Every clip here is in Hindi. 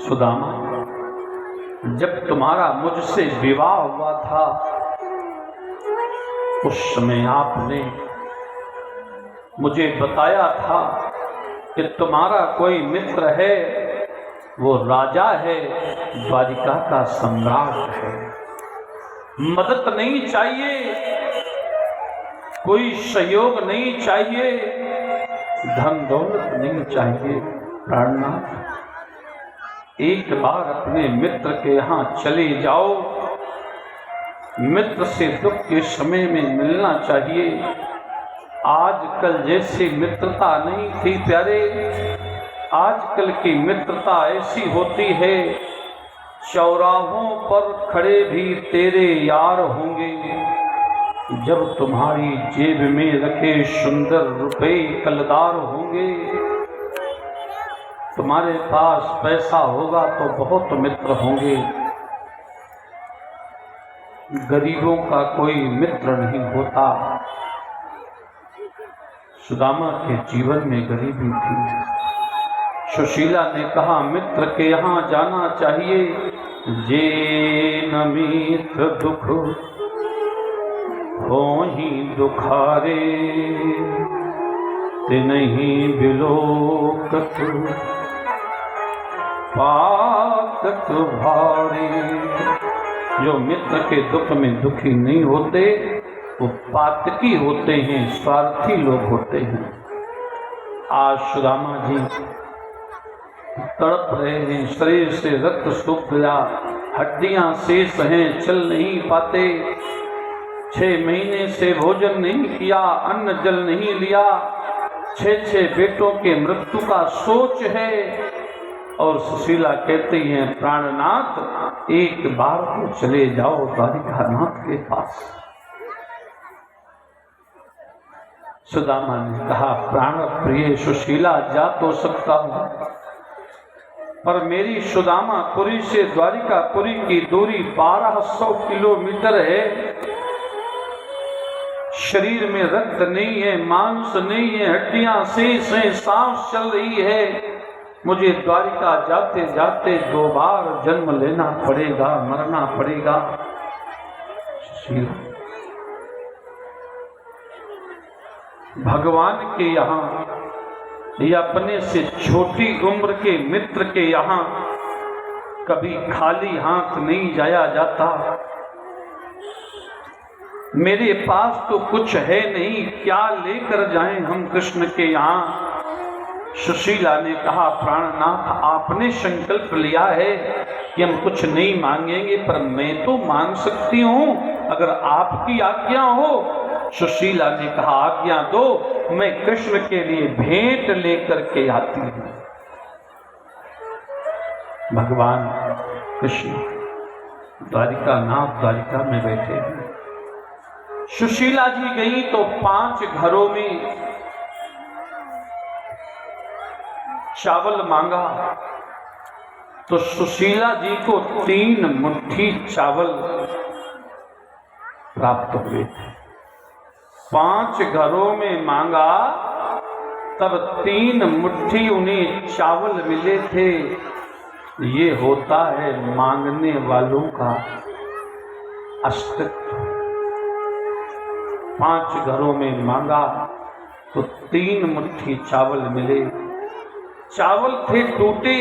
सुदामा, जब तुम्हारा मुझसे विवाह हुआ था उस समय आपने मुझे बताया था कि तुम्हारा कोई मित्र है, वो राजा है, द्वारिका का सम्राट है, मदद नहीं चाहिए, कोई सहयोग नहीं चाहिए, धन दौलत नहीं चाहिए। प्राणनाथ, एक बार अपने मित्र के यहाँ चले जाओ, मित्र से दुख के समय में मिलना चाहिए। आजकल जैसी मित्रता नहीं थी प्यारे, आजकल की मित्रता ऐसी होती है, चौराहों पर खड़े भी तेरे यार होंगे, जब तुम्हारी जेब में रखे सुंदर रुपए कलदार होंगे, तुम्हारे पास पैसा होगा तो बहुत मित्र होंगे, गरीबों का कोई मित्र नहीं होता। सुदामा के जीवन में गरीबी थी। सुशीला ने कहा, मित्र के यहाँ जाना चाहिए, जे न मित्र दुख हो ही दुखारे, ते नहीं बिलोकत पातक भारे। जो मित्र के दुख में दुखी नहीं होते वो पातकी होते हैं, स्वार्थी लोग होते हैं। आज सुदामा जी तड़प रहे हैं, शरीर से रक्त सूख गया, हड्डियां शेष हैं, चल नहीं पाते, 6 महीने से भोजन नहीं किया, अन्न जल नहीं लिया, 6 बेटों के मृत्यु का सोच है। और सुशीला कहती हैं, प्राणनाथ एक बार तो चले जाओ द्वारिकानाथ के पास। सुदामा ने कहा, प्राण प्रिय सुशीला, जा तो सकता हूं, पर मेरी सुदामापुरी से द्वारिकापुरी की दूरी 1200 किलोमीटर है, शरीर में रक्त नहीं है, मांस नहीं है, हड्डियां शेष हैं, सांस चल रही है, मुझे द्वारिका जाते जाते 2 बार जन्म लेना पड़ेगा, मरना पड़ेगा। भगवान के यहाँ या अपने से छोटी उम्र के मित्र के यहाँ कभी खाली हाथ नहीं जाया जाता। मेरे पास तो कुछ है नहीं, क्या लेकर जाएं हम कृष्ण के यहाँ। सुशीला ने कहा, प्राणनाथ आपने संकल्प लिया है कि हम कुछ नहीं मांगेंगे, पर मैं तो मांग सकती हूँ अगर आपकी आज्ञा हो। सुशीला ने कहा, आज्ञा दो, मैं कृष्ण के लिए भेंट लेकर के आती हूँ। भगवान कृष्ण द्वारिकानाथ द्वारिका में बैठे हैं। सुशीला जी गई तो 5 घरों में चावल मांगा तो सुशीला जी को 3 मुट्ठी चावल प्राप्त हुए थे। 5 घरों में मांगा तब 3 मुट्ठी उन्हें चावल मिले थे। ये होता है मांगने वालों का अस्तित्व। 5 घरों में मांगा तो 3 मुट्ठी चावल मिले। चावल थे टूटे।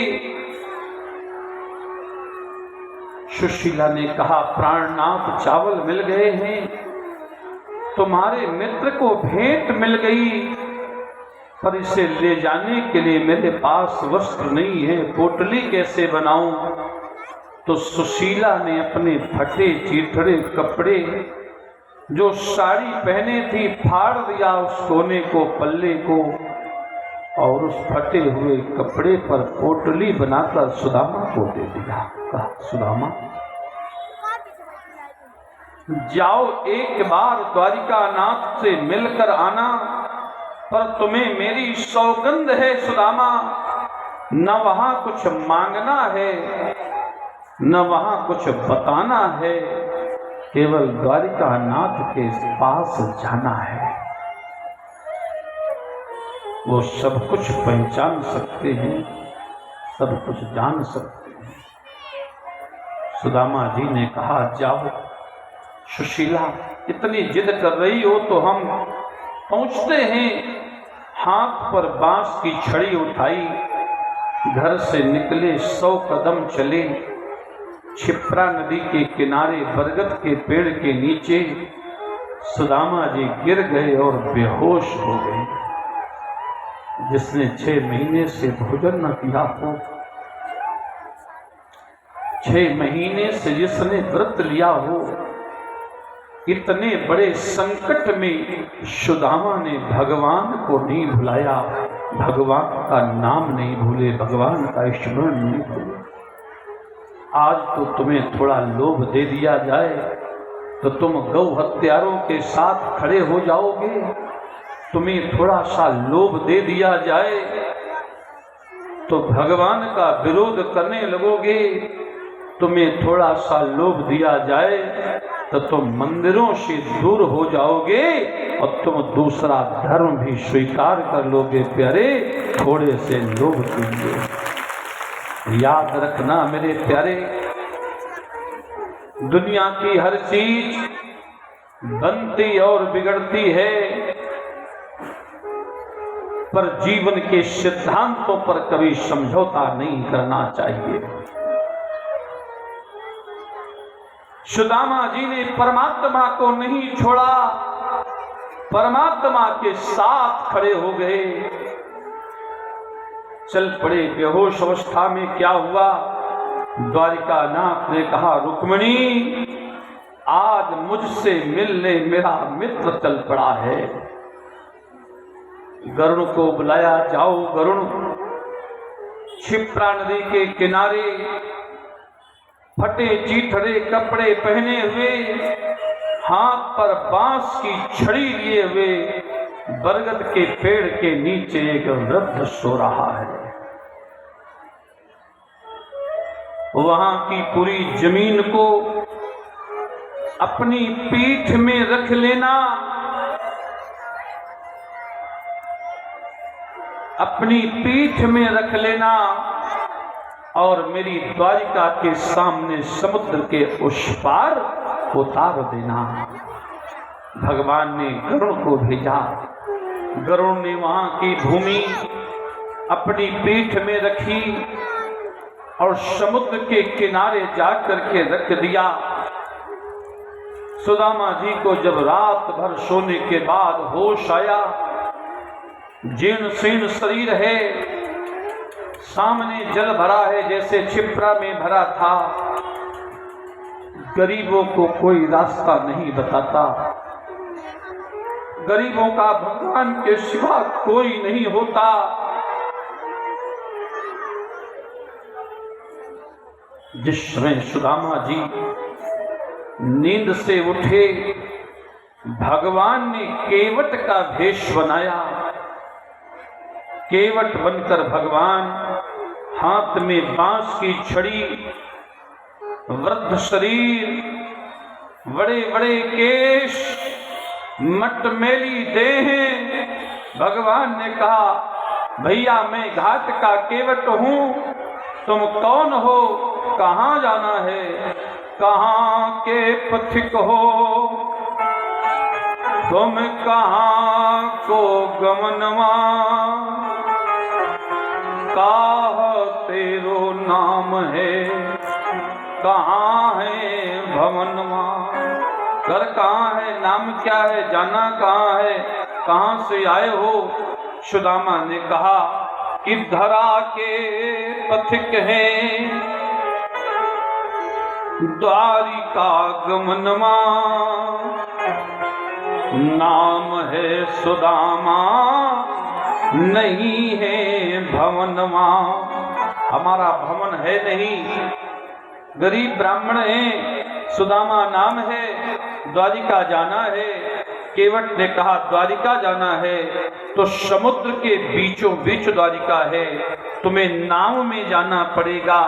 सुशीला ने कहा, प्राणनाथ चावल मिल गए हैं, तुम्हारे मित्र को भेंट मिल गई, पर इसे ले जाने के लिए मेरे पास वस्त्र नहीं है, पोटली कैसे बनाऊं। तो सुशीला ने अपने फटे चीथड़े कपड़े, जो साड़ी पहने थी, फाड़ दिया उस कोने को, पल्ले को, और उस फटे हुए कपड़े पर पोटली बनाकर सुदामा को दे दिया। कहा, सुदामा जाओ, एक बार द्वारिकानाथ से मिलकर आना, पर तुम्हें मेरी सौगंध है सुदामा, न वहां कुछ मांगना है, न वहां कुछ बताना है, केवल द्वारिकानाथ के पास जाना है। वो सब कुछ पहचान सकते हैं, सब कुछ जान सकते हैं। सुदामा जी ने कहा, जाओ सुशीला, इतनी जिद कर रही हो तो हम पहुंचते हैं। हाथ पर बांस की छड़ी उठाई, घर से निकले, 100 कदम चले। क्षिप्रा नदी के किनारे बरगद के पेड़ के नीचे सुदामा जी गिर गए और बेहोश हो गए। जिसने 6 महीने से भोजन न किया हो, 6 महीने से जिसने व्रत लिया हो, इतने बड़े संकट में सुदामा ने भगवान को नहीं भुलाया, भगवान का नाम नहीं भूले, भगवान का स्मरण नहीं भूले। आज तो तुम्हें थोड़ा लोभ दे दिया जाए तो तुम गौ हत्यारों के साथ खड़े हो जाओगे। तुम्हें थोड़ा सा लोभ दे दिया जाए तो भगवान का विरोध करने लगोगे। तुम्हें थोड़ा सा लोभ दिया जाए तो तुम मंदिरों से दूर हो जाओगे और तुम दूसरा धर्म भी स्वीकार कर लोगे। प्यारे, थोड़े से लोभ के लिए याद रखना मेरे प्यारे, दुनिया की हर चीज बनती और बिगड़ती है, पर जीवन के सिद्धांतों पर कभी समझौता नहीं करना चाहिए। सुदामा जी ने परमात्मा को नहीं छोड़ा, परमात्मा के साथ खड़े हो गए। चल पड़े। बेहोश अवस्था में क्या हुआ, द्वारिका नाथ ने कहा, रुक्मिणी आज मुझसे मिलने मेरा मित्र चल पड़ा है। गरुण को बुलाया, जाओ गरुण। क्षिप्रा नदी के किनारे फटे चीथड़े कपड़े पहने हुए, हाथ पर बांस की छड़ी लिए हुए, बरगद के पेड़ के नीचे एक वृद्ध सो रहा है। वहां की पूरी जमीन को अपनी पीठ में रख लेना, अपनी पीठ में रख लेना और मेरी द्वारिका के सामने समुद्र के उस पार उतार देना। भगवान ने गरुण को भेजा। गरुण ने वहां की भूमि अपनी पीठ में रखी और समुद्र के किनारे जाकर के रख दिया। सुदामा जी को जब रात भर सोने के बाद होश आया, जीर्ण शीर्ण शरीर है, सामने जल भरा है जैसे क्षिप्रा में भरा था। गरीबों को कोई रास्ता नहीं बताता, गरीबों का भगवान के सिवा कोई नहीं होता। जिस समय सुदामा जी नींद से उठे, भगवान ने केवट का भेष बनाया। केवट बनकर भगवान, हाथ में बांस की छड़ी, वृद्ध शरीर, बड़े बड़े केश, मटमैली देह। भगवान ने कहा, भैया मैं घाट का केवट हूं, तुम कौन हो, कहां जाना है, कहां के पथिक हो, तुम कहां को गमनवा, काह तेरो नाम है, कहां है भवनवा। घर कहां है, नाम क्या है, जाना कहां है, कहां से आए हो। सुदामा ने कहा कि धरा के पथिक हैं, द्वारिका गमनवा, नाम है सुदामा, नहीं है भवनवा। हमारा भवन है नहीं, गरीब ब्राह्मण है, सुदामा नाम है, द्वारिका जाना है। केवट ने कहा, द्वारिका जाना है तो समुद्र के बीचों बीच द्वारिका है, तुम्हें नाव में जाना पड़ेगा।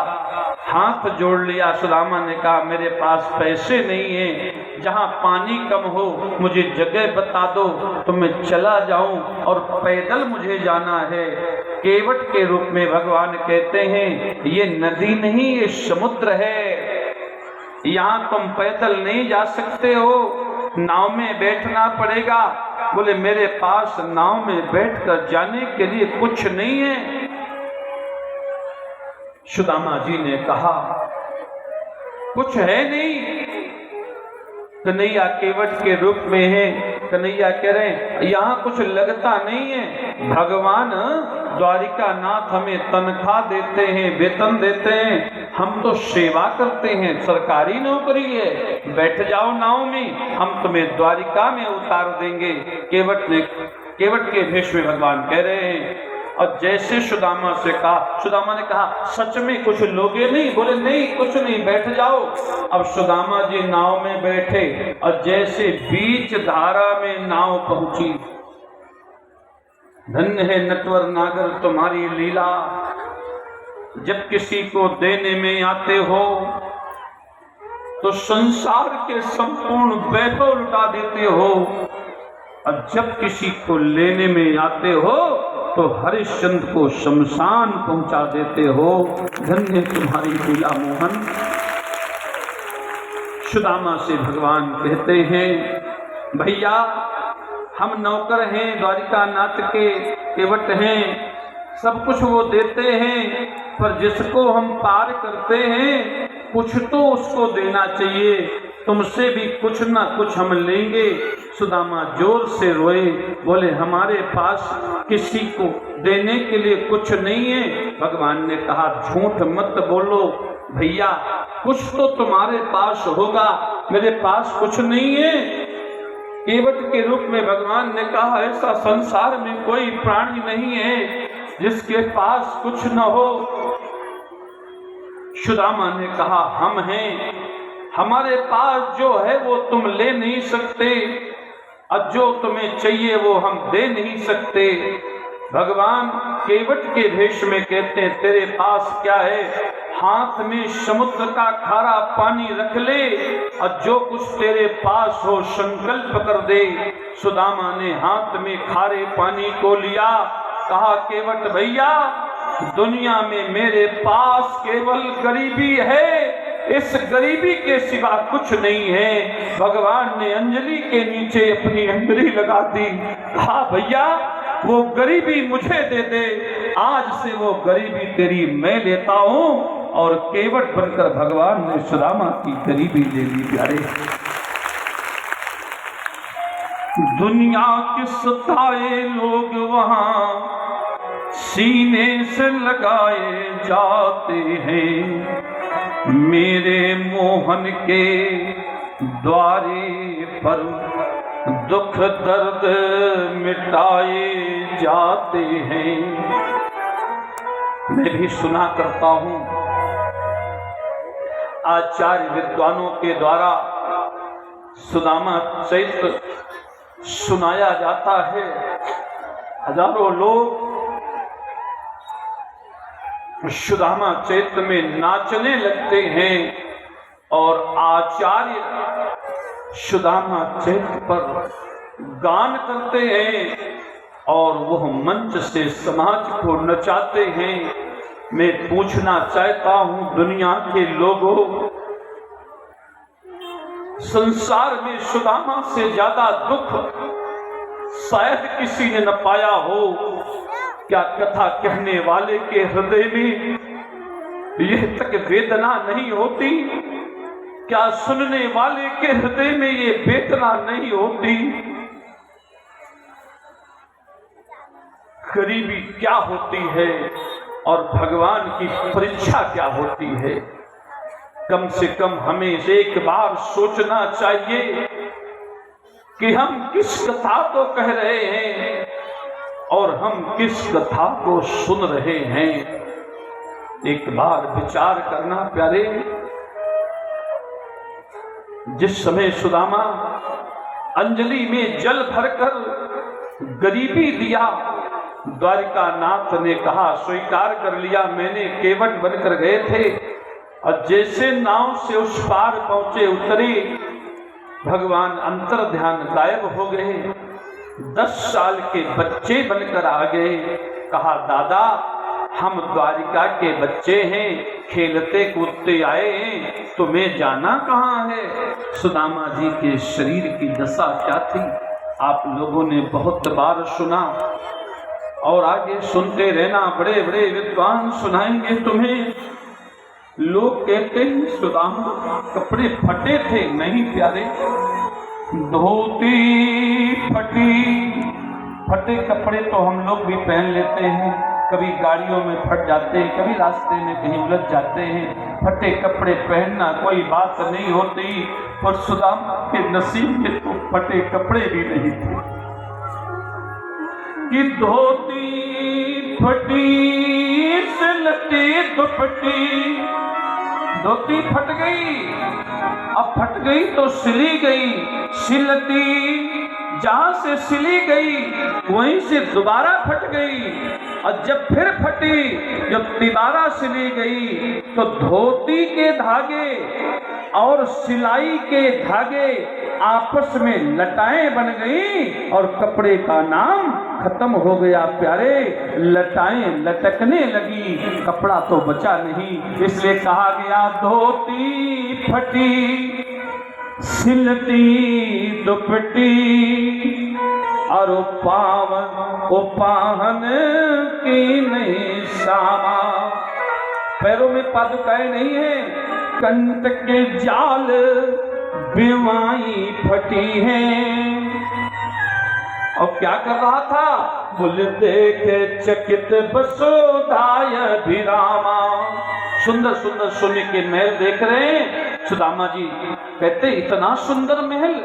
हाथ जोड़ लिया। सुदामा ने कहा, मेरे पास पैसे नहीं है, जहाँ पानी कम हो मुझे जगह बता दो तो मैं चला जाऊं, और पैदल मुझे जाना है। केवट के रूप में भगवान कहते हैं ये नदी नहीं, ये समुद्र है, यहाँ तुम पैदल नहीं जा सकते हो, नाव में बैठना पड़ेगा। बोले मेरे पास नाव में बैठकर जाने के लिए कुछ नहीं है। सुदामा जी ने कहा कुछ है नहीं। कन्हैया केवट के रूप में है। कन्हैया कह रहे हैं यहाँ कुछ लगता नहीं है, भगवान द्वारिका नाथ हमें तनख्वाह देते हैं, वेतन देते हैं, हम तो सेवा करते हैं, सरकारी नौकरी है, बैठ जाओ नाव में, हम तुम्हें द्वारिका में उतार देंगे। केवट के भेष में भगवान कह रहे हैं। और जैसे सुदामा से कहा, सुदामा ने कहा सच में कुछ लोगे नहीं? बोले नहीं कुछ नहीं, बैठ जाओ। अब सुदामा जी नाव में बैठे और जैसे बीच धारा में नाव पहुंची, धन्य है नटवर नागर तुम्हारी लीला, जब किसी को देने में आते हो तो संसार के संपूर्ण वैभव लुटा देते हो, और जब किसी को लेने में आते हो तो हरिश्चंद्र को शमशान पहुंचा देते हो। धन्य तुम्हारी लीला मोहन। सुदामा से भगवान कहते हैं भैया हम नौकर हैं, द्वारिका नाथ के केवट हैं, सब कुछ वो देते हैं, पर जिसको हम पार करते हैं कुछ तो उसको देना चाहिए, तुमसे भी कुछ ना कुछ हम लेंगे। सुदामा जोर से रोए, बोले हमारे पास किसी को देने के लिए कुछ नहीं है। भगवान ने कहा झूठ मत बोलो भैया, कुछ तो तुम्हारे पास होगा, मेरे पास कुछ नहीं है। केवट के रूप में भगवान ने कहा ऐसा संसार में कोई प्राणी नहीं है जिसके पास कुछ न हो। सुदामा ने कहा हम हैं, हमारे पास जो है वो तुम ले नहीं सकते, और जो तुम्हें चाहिए वो हम दे नहीं सकते। भगवान केवट के भेष में कहते हैं तेरे पास क्या है? हाथ में समुद्र का खारा पानी रख ले, और जो कुछ तेरे पास हो संकल्प कर दे। सुदामा ने हाथ में खारे पानी को लिया, कहा केवट भैया दुनिया में मेरे पास केवल गरीबी है, इस गरीबी के सिवा कुछ नहीं है। भगवान ने अंजलि के नीचे अपनी अंजलि लगा दी, कहा भैया वो गरीबी मुझे दे दे, आज से वो गरीबी तेरी मैं लेता हूं। और केवट बनकर भगवान ने सुदामा की गरीबी ले ली। प्यारे दुनिया के सताए लोग वहां सीने से लगाए जाते हैं, मेरे मोहन के द्वारे पर दुख दर्द मिटाए जाते हैं। मैं भी सुना करता हूँ आचार्य विद्वानों के द्वारा सुदामा चरित्र सुनाया जाता है। हजारों लोग सुदामा चरित्र में नाचने लगते हैं और आचार्य सुदामा चरित्र पर गान करते हैं और वह मंच से समाज को नचाते हैं। मैं पूछना चाहता हूं दुनिया के लोगों, संसार में सुदामा से ज्यादा दुख शायद किसी ने न पाया हो। क्या कथा कहने वाले के हृदय में यह तक वेदना नहीं होती? क्या सुनने वाले के हृदय में ये वेदना नहीं होती? गरीबी क्या होती है और भगवान की परीक्षा क्या होती है? कम से कम हमें एक बार सोचना चाहिए कि हम किस कथा को कह रहे हैं और हम किस कथा को सुन रहे हैं। एक बार विचार करना प्यारे। जिस समय सुदामा अंजलि में जल भरकर गरीबी दिया, द्वारिका नाथ ने कहा स्वीकार कर लिया, मैंने केवट बनकर गए थे, और जैसे नाव से उस पार पहुंचे उतरे, भगवान अंतर ध्यान गायब हो गए। 10 साल के बच्चे बनकर आ गए। कहा दादा हम द्वारिका के बच्चे हैं, खेलते कूदते आए हैं, तुम्हें जाना कहाँ है? सुदामा जी के शरीर की दशा क्या थी आप लोगों ने बहुत बार सुना और आगे सुनते रहना, बड़े बड़े विद्वान सुनाएंगे तुम्हें। लोग कहते हैं सुदामा कपड़े फटे थे, नहीं प्यारे, धोती फटी। फटे कपड़े तो हम लोग भी पहन लेते हैं, कभी गाड़ियों में फट जाते हैं, कभी रास्ते में कहीं उलझ जाते हैं। फटे कपड़े पहनना कोई बात नहीं होती, पर सुदामा के नसीब में तो फटे कपड़े भी नहीं थे कि धोती फटी सिलती दुपट्टी। धोती फट गई, अब फट गई तो सिली गई, सिलती जहां से सिली गई वहीं से दोबारा फट गई, और जब फिर फटी, जब दोबारा सिली गई तो धोती के धागे और सिलाई के धागे आपस में लटाएं बन गई और कपड़े का नाम खत्म हो गया प्यारे। लटाएं लटकने लगी, कपड़ा तो बचा नहीं, इसलिए कहा गया धोती फटी सिलती दुपट्टी और पाहन की नहीं सामा। पैरों में पादुकाएं नहीं है, कंठ के जाल बिवाई फटी है। और क्या कर रहा था? बोले देखे चकित बसोदाय भिरामा। सुंदर सुंदर सोने के महल देख रहे हैं। सुदामा जी कहते इतना सुंदर महल,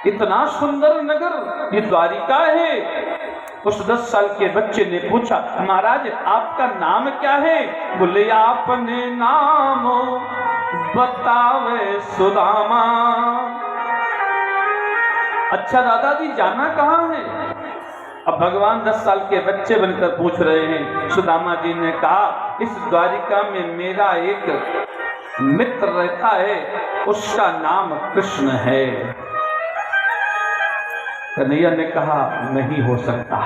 इतना सुंदर नगर, ये द्वारिका है। उस 10 साल के बच्चे ने पूछा महाराज आपका नाम क्या है? बोले आपने नाम बतावे सुदामा। अच्छा दादाजी जाना कहाँ है? अब भगवान 10 साल के बच्चे बनकर पूछ रहे हैं। सुदामा जी ने कहा इस द्वारिका में मेरा एक मित्र रहता है, उसका नाम कृष्ण है। कन्हैया ने कहा नहीं हो सकता।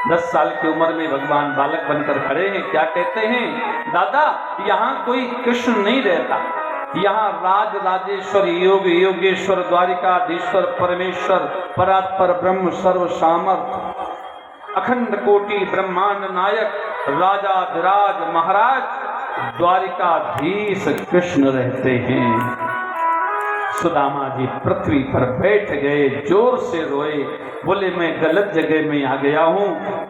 10 साल की उम्र में भगवान बालक बनकर खड़े हैं। क्या कहते हैं? दादा यहाँ कोई कृष्ण नहीं रहता, यहाँ राज राजेश्वर योग योगेश्वर द्वारिकाधीश्वर परमेश्वर परात्पर ब्रह्म सर्व सामर्थ अखंड कोटि ब्रह्मांड नायक राजाधिराज महाराज द्वारिकाधीश कृष्ण रहते हैं। सुदामा जी पृथ्वी पर बैठ गए, जोर से रोए, बोले मैं गलत जगह में आ गया हूँ,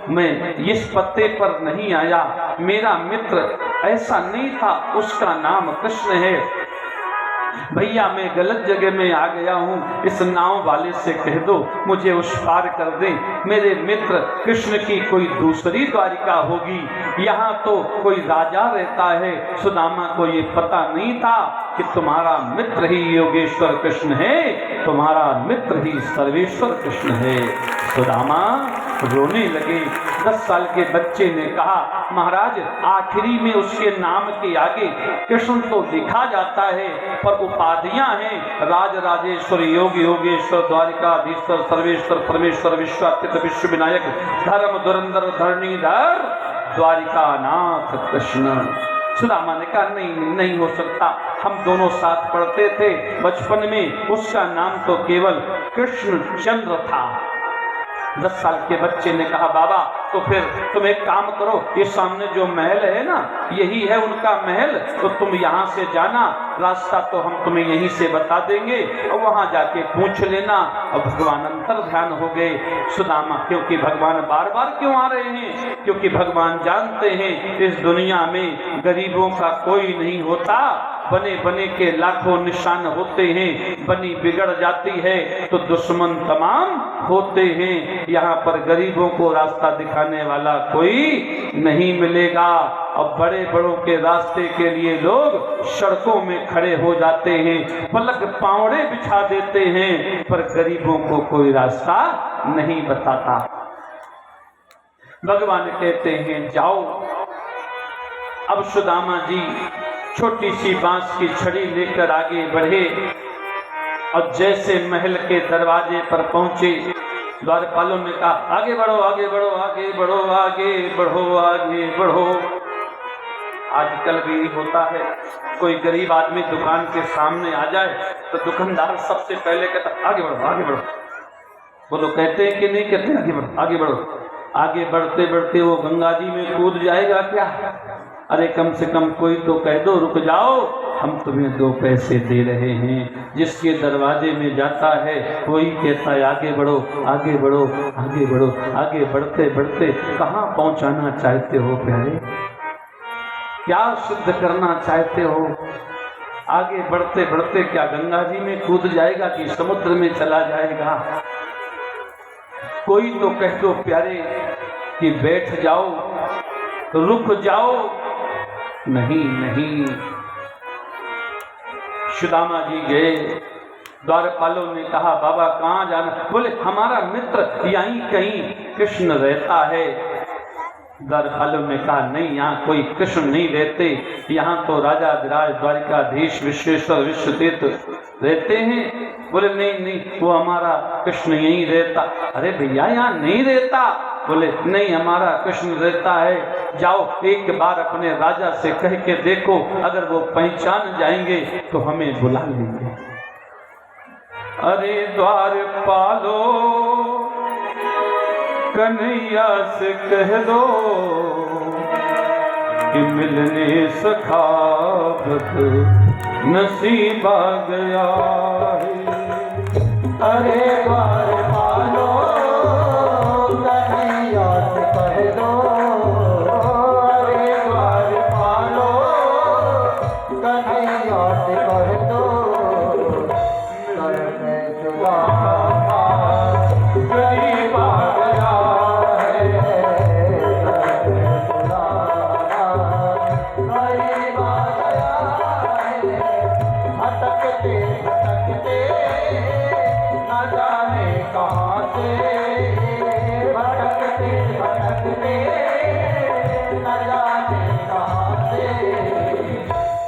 मैं इस पत्ते पर नहीं आया, मेरा मित्र ऐसा नहीं था, उसका नाम कृष्ण है। भैया मैं गलत जगह में आ गया हूँ, इस नाव वाले से कह दो मुझे उस पार कर दे। मेरे मित्र कृष्ण की कोई दूसरी द्वारिका होगी, यहाँ तो कोई राजा रहता है। सुदामा को ये पता नहीं था कि तुम्हारा मित्र ही योगेश्वर कृष्ण है, तुम्हारा मित्र ही सर्वेश्वर कृष्ण है। सुदामा रोने लगे। 10 साल के बच्चे ने कहा महाराज आखिरी में उसके नाम के आगे कृष्ण तो लिखा जाता है, पर उपाधियां हैं राज राजेश्वर योग योगेश्वर द्वारिकाधीश्वर सर्वेश्वर परमेश्वर विश्वातीत विश्व विनायक धर्म धुरंधर धरणीधर द्वारिकानाथ कृष्ण। सुदामा ने कहा नहीं हो सकता, हम दोनों साथ पढ़ते थे बचपन में, उसका नाम तो केवल कृष्ण चंद्र था। 10 साल के बच्चे ने कहा बाबा तो फिर तुम एक काम करो, ये सामने जो महल है ना यही है उनका महल, तो तुम यहाँ से जाना, रास्ता तो हम तुम्हें यहीं से बता देंगे और वहाँ जाके पूछ लेना। और भगवान अंतर ध्यान हो गए। सुदामा क्योंकि भगवान बार बार क्यों आ रहे हैं? क्योंकि भगवान जानते हैं इस दुनिया में गरीबों का कोई नहीं होता, बने बने के लाखों निशान होते हैं, बनी बिगड़ जाती है तो दुश्मन तमाम होते हैं। यहाँ पर गरीबों को रास्ता दिखाने वाला कोई नहीं मिलेगा। और बड़े बड़ों के रास्ते के लिए लोग सड़कों में खड़े हो जाते हैं, पलक पावड़े बिछा देते हैं, पर गरीबों को कोई रास्ता नहीं बताता। भगवान कहते हैं जाओ। अब सुदामा जी छोटी सी बांस की छड़ी लेकर आगे बढ़े। और जैसे महल के दरवाजे पर पहुंचे, द्वारपालों ने कहा आगे बढ़ो आगे बढ़ो आगे बढ़ो आगे बढ़ो आगे बढ़ो। आजकल भी होता है, कोई गरीब आदमी दुकान के सामने आ जाए तो दुकानदार सबसे पहले कहता आगे बढ़ो आगे बढ़ो। वो लोग कहते हैं कि नहीं कहते आगे बढ़ो आगे बढ़ो। आगे बढ़ते बढ़ते वो गंगा जी में कूद जाएगा क्या? अरे कम से कम कोई तो कह दो रुक जाओ, हम तुम्हें 2 पैसे दे रहे हैं। जिसके दरवाजे में जाता है वही कहता है आगे बढ़ो आगे बढ़ो आगे बढ़ो। आगे बढ़ते बढ़ते कहाँ पहुँचाना चाहते हो प्यारे? क्या सिद्ध करना चाहते हो? आगे बढ़ते बढ़ते क्या गंगा जी में कूद जाएगा कि समुद्र में चला जाएगा? कोई तो कह दो प्यारे कि बैठ जाओ, रुक जाओ। नहीं नहीं। सुदामा जी गए, द्वारपालों ने कहा बाबा कहाँ जाना? बोले हमारा मित्र यहीं कहीं कृष्ण रहता है। द्वारपालों ने कहा नहीं, यहाँ कोई कृष्ण नहीं रहते, यहाँ तो राजा विराज द्वारिकाधीश विश्वेश्वर विश्वतीर्थ रहते हैं। बोले नहीं नहीं, वो हमारा कृष्ण यहीं रहता। अरे भैया यहाँ नहीं रहता। बोले नहीं, हमारा कृष्ण रहता है। जाओ एक बार अपने राजा से कह के देखो, अगर वो पहचान जाएंगे तो हमें बुला लेंगे। अरे द्वारपालो कन्हैया से कह दो कि मिलने सखावत नसीब आ गया है। अरे द्वारपालो कन्हैया से कह दो, अरे द्वारपालो कन्हैया से कह दो, करने सुदामा गरीब आ गया है, करने सुदामा गरीब आ गया है। भटकते भटकते न जाने कहाँ से, भटकते भटकते न जाने कहाँ से,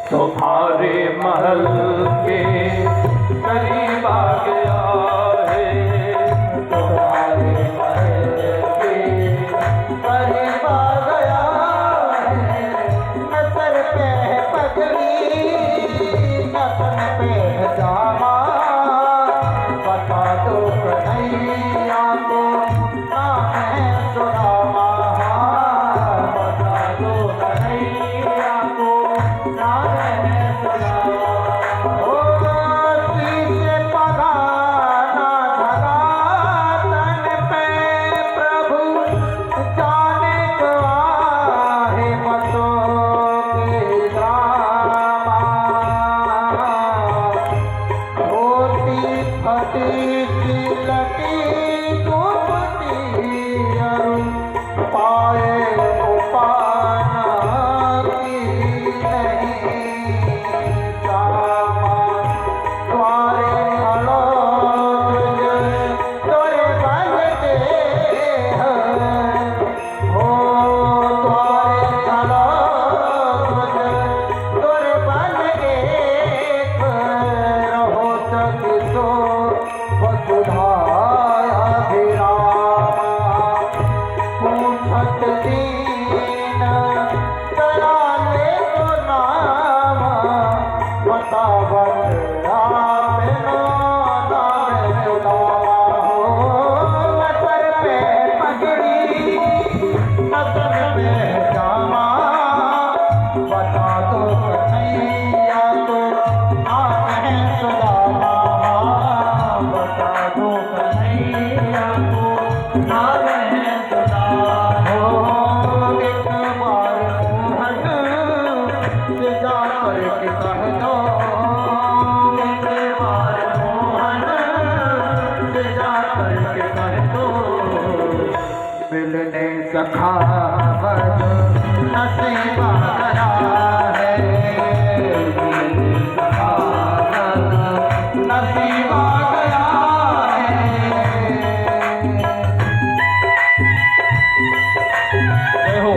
तुम्हारे महल के करीब आ गया है। तुम्हारे महल के करीब आ गया है। न सर पे है पगड़ी, न तन पे है जामा, बता दो कन्हैया को नाम है सुदामा, बता दो कन्हैया को नाम है सुदामा। ओ सीते पगाना धरा तन पे प्रभु, जाने को आहे बसों के दामा, होती फटी लटी दुपटी अरु, पाए उपाना की नहीं सामा। द्वारे खड़ो तोरे बन दे हैं, हो द्वारे खड़ो तोरे बन दे, रहो जग सो वसुधा अभिरामा। पूछत दीन कराले तो नामा, बतावत आपनो नाम सुदामा। हो न सर पे पगड़ी, न तन पे जामा, बता दो कन्हैया को नाम है सुदामा, बता दो कन्हैया को नाम है सुदामा। हो एक बार मोहन से जाकर के कह दो, एक बार मोहन से जाकर के कह दो, मिलने सखावत नसीब आ गया है, मिलने सखावत नसीब आ गया है। जय हो।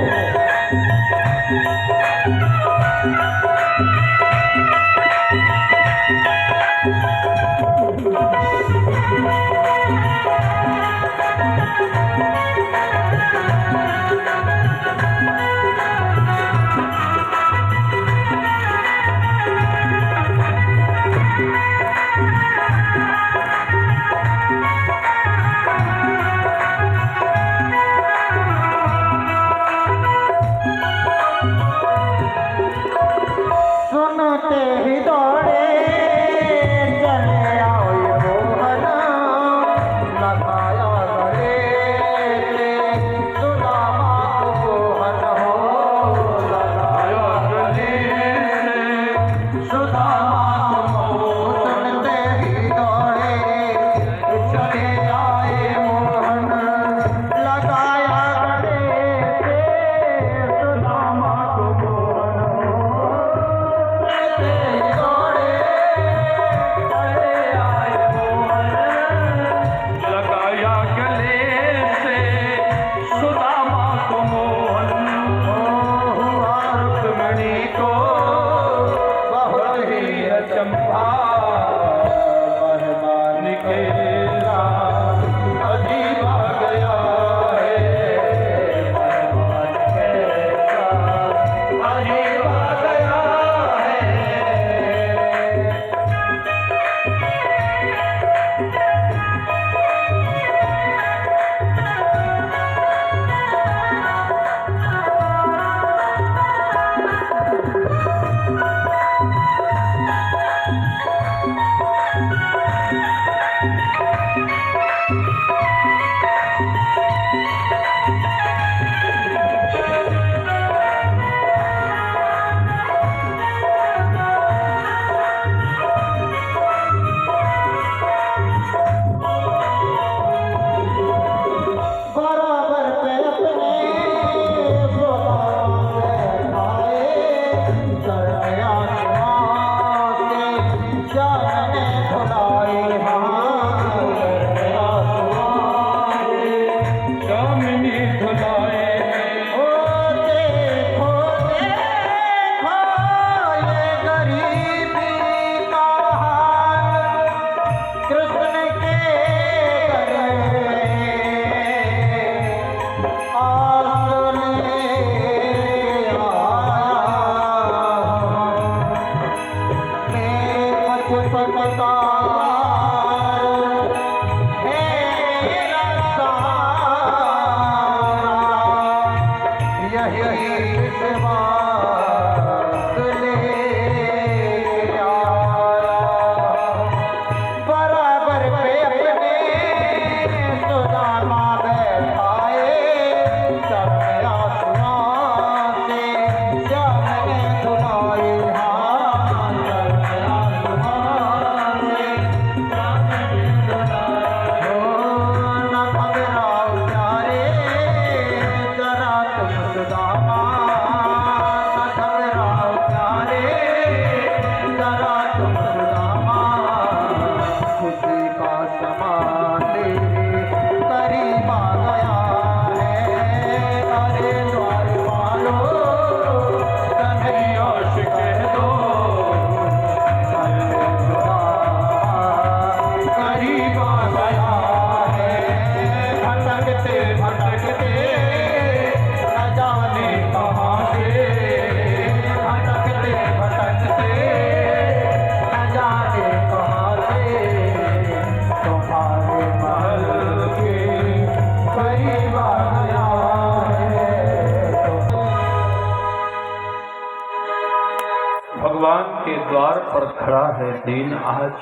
भगवान के द्वार पर खड़ा है दीन आज,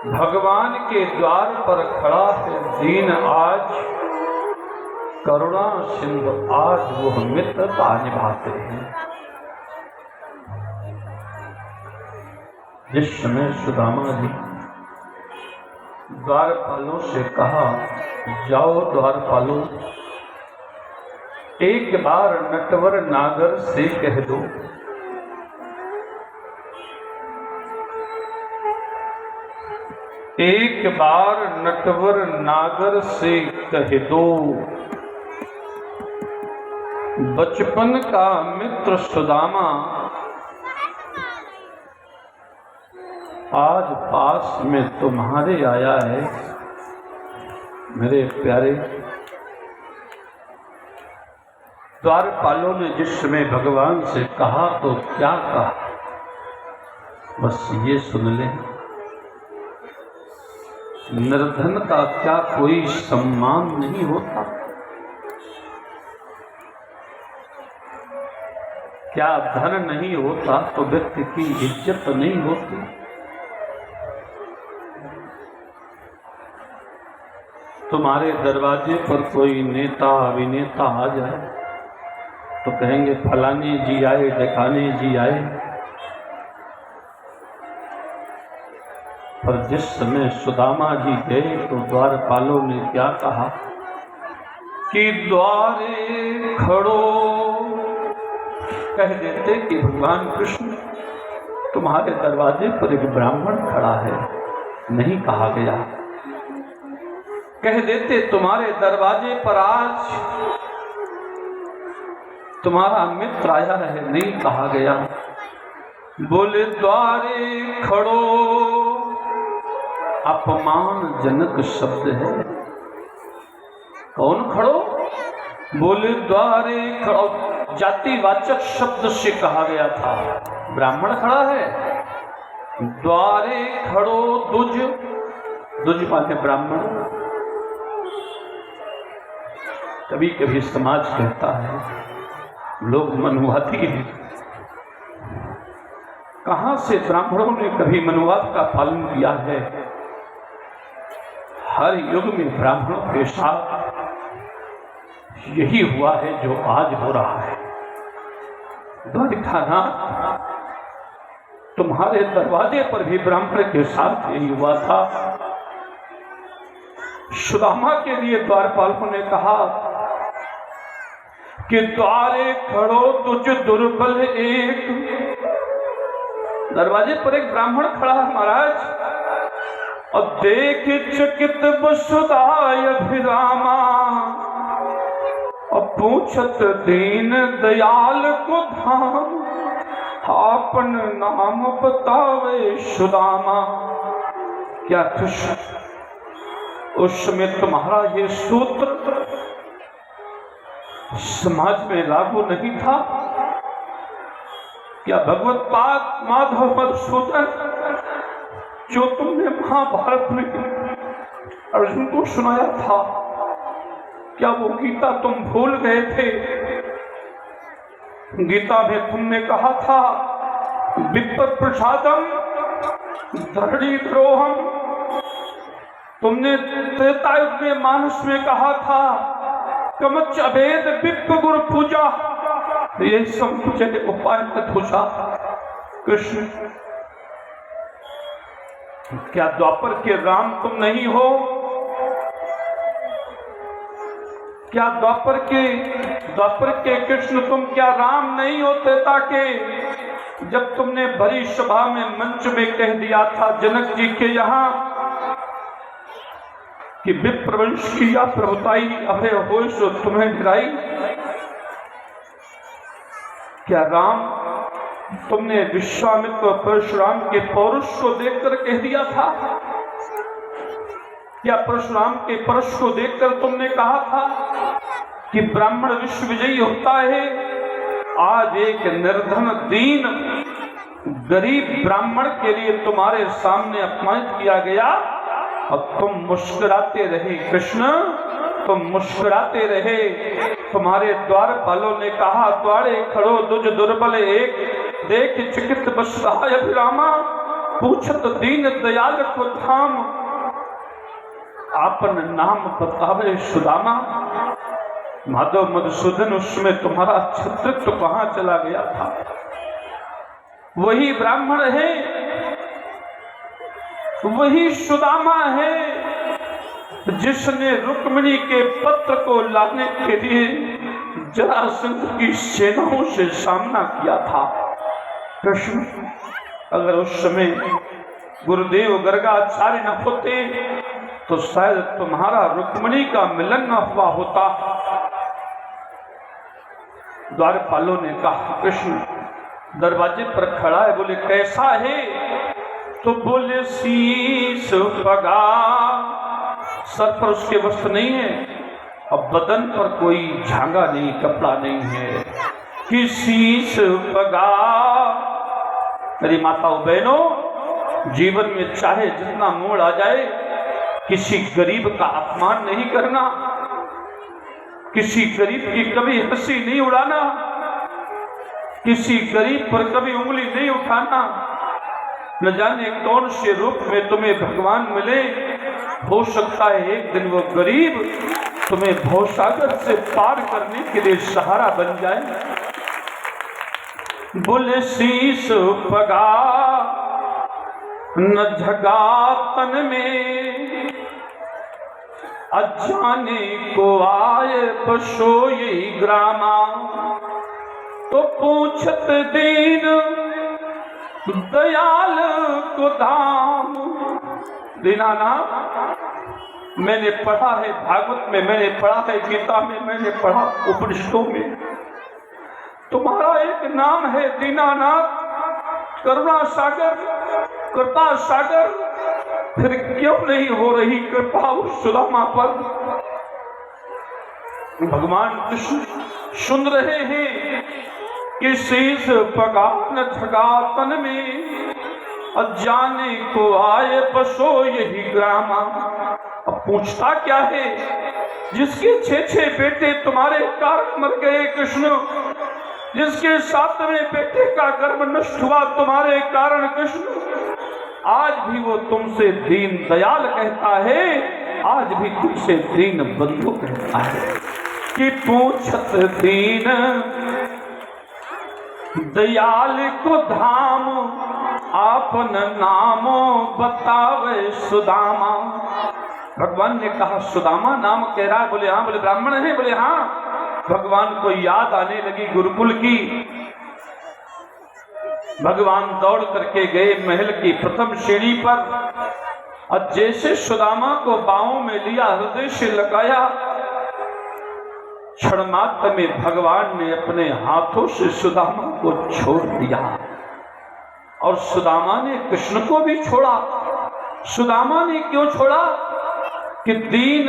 भगवान के द्वार पर खड़ा है दीन आज, करुणा सिंधु आज वो मित्रता निभाते हैं। जिस समय सुदामा जी द्वारपालों से कहा, जाओ द्वारपालों, एक बार नटवर नागर से कह दो, एक बार नटवर नागर से कह दो, बचपन का मित्र सुदामा आज पास में तुम्हारे आया है। मेरे प्यारे, द्वारपालों ने जिस समय भगवान से कहा तो क्या कहा, बस ये सुन लें, निर्धन का क्या कोई सम्मान नहीं होता? क्या धन नहीं होता तो व्यक्ति की इज्जत नहीं होती? तुम्हारे दरवाजे पर कोई नेता अभिनेता आ जाए तो कहेंगे फलाने जी आए, ढकाने जी आए। पर जिस समय सुदामा जी गए तो द्वारपालों ने क्या कहा कि द्वारे खड़ो, कह देते कि भगवान कृष्ण तुम्हारे दरवाजे पर एक ब्राह्मण खड़ा है, नहीं कहा गया। कह देते तुम्हारे दरवाजे पर आज तुम्हारा मित्र आया है, नहीं कहा गया। बोले द्वारे खड़ो, अपमानजनक शब्द है। कौन खड़ो? बोले द्वारे खड़ो, जातिवाचक शब्द से कहा गया था। ब्राह्मण खड़ा है, द्वारे खड़ो दुज, दुज माने ब्राह्मण। कभी कभी समाज कहता है लोग मनुवादी हैं। कहां से ब्राह्मणों ने कभी मनुवाद का पालन किया है? हर युग में ब्राह्मणों के साथ यही हुआ है जो आज हो रहा है। द्वारिकानाथ, तुम्हारे दरवाजे पर भी ब्राह्मण के साथ यही हुआ था। सुदामा के लिए द्वारपालों ने कहा कि द्वारे खड़ो तुझ दुर्बल एक। दरवाजे पर एक ब्राह्मण खड़ा है महाराज, और देख चकित वसुदाय अभिरामा, और पूछत दीन दयाल को धाम, आपन नाम बतावे सुदामा। क्या खुश उस समय तुम्हारा ये सूत्र समाज में लागू नहीं था? क्या भगवत पाद माधव मधुसूदन जो तुमने महाभारत में अर्जुन को सुनाया था, क्या वो गीता तुम भूल गए थे? गीता में तुमने कहा था विप्र प्रसादम धरणी द्रोहम। तुमने त्रेतायुग में मानस में कहा था कमच अभेद विप्र गुरु पूजा, ये सब कुछ उपाय मत पूछा। कृष्ण, क्या द्वापर के राम तुम नहीं हो? क्या द्वापर के कृष्ण तुम क्या राम नहीं हो त्रेता के? जब तुमने भरी सभा में मंच में कह दिया था जनक जी के यहाँ कि विप्रवंश की या प्रभुताई अभय हो सो तुम्हें गिराई, क्या राम तुमने विश्वामित्र परशुराम के पौरुष को देखकर कह दिया था? क्या परशुराम के परश को देखकर तुमने कहा था कि ब्राह्मण विश्व विजयी होता है? आज एक निर्धन दीन गरीब ब्राह्मण के लिए तुम्हारे सामने अपमानित किया गया और तुम मुस्कुराते रहे। कृष्ण, तुम मुस्कुराते रहे। तुम्हारे द्वारपालों ने कहा द्वारे खड़ो दुज दुर्बल एक, देख चिकित बस अभिरामा, पूछत दीन दयाल को धाम, आपन नाम बतावे सुदामा। माधव मधुसूदन, उसमें तुम्हारा छत्रत्व कहां चला गया था? वही ब्राह्मण है, वही सुदामा है जिसने रुक्मिणी के पत्र को लाने के लिए जरासंध की सेनाओं से सामना किया था। कृष्ण, अगर उस समय गुरुदेव गर्गाचार्य न होते तो शायद तुम्हारा रुक्मिणी का मिलन न हुआ होता। द्वारपालों ने कहा, कृष्ण दरवाजे पर खड़ा है, बोले कैसा है? तो बोले शीश पगा, सर पर उसके वस्त्र नहीं है और बदन पर कोई झांगा नहीं, कपड़ा नहीं है कि शीश पगा। मेरी माताओं बहनों, जीवन में चाहे जितना मोड़ आ जाए, किसी गरीब का अपमान नहीं करना, किसी गरीब की कभी हंसी नहीं उड़ाना, किसी गरीब पर कभी उंगली नहीं उठाना। न जाने कौन से रूप में तुम्हें भगवान मिले, हो सकता है एक दिन वो गरीब तुम्हें भवसागर से पार करने के लिए सहारा बन जाए। बोले शीश पगा न झगा तन में, अजाने को आए बसोई ग्रामा। तो पूछत दीन दयाल को धाम। दीनानाथ, मैंने पढ़ा है भागवत में, मैंने पढ़ा है गीता में, मैंने पढ़ा उपनिषदों में, तुम्हारा एक नाम है दीनानाथ, करुणा सागर, कृपा सागर। फिर क्यों नहीं हो रही कृपा उस सुदामा पर? भगवान कृष्ण सुन रहे हैं कि शीश पगा न झगा तन में, अजाने को आए बसो यही ग्रामा। अब पूछता क्या है? जिसके 6 बेटे तुम्हारे कारण मर गए कृष्ण, जिसके 7वें बेटे का गर्भ नष्ट हुआ तुम्हारे कारण कृष्ण, आज भी वो तुमसे दीन दयाल कहता है, आज भी तुमसे दीन बंधु कहता है कि पूछत दीन दयाल को धाम, आपन नामो बतावे सुदामा। भगवान ने कहा सुदामा नाम कह रहा है? बोले हाँ। बोले ब्राह्मण है? बोले हाँ। भगवान को याद आने लगी गुरुकुल की। भगवान दौड़ करके गए महल की प्रथम सीढ़ी पर और जैसे सुदामा को बाहों में लिया, हृदय से लगाया, क्षण मात्र में भगवान ने अपने हाथों से सुदामा को छोड़ दिया और सुदामा ने कृष्ण को भी छोड़ा। सुदामा ने क्यों छोड़ा? कि दीन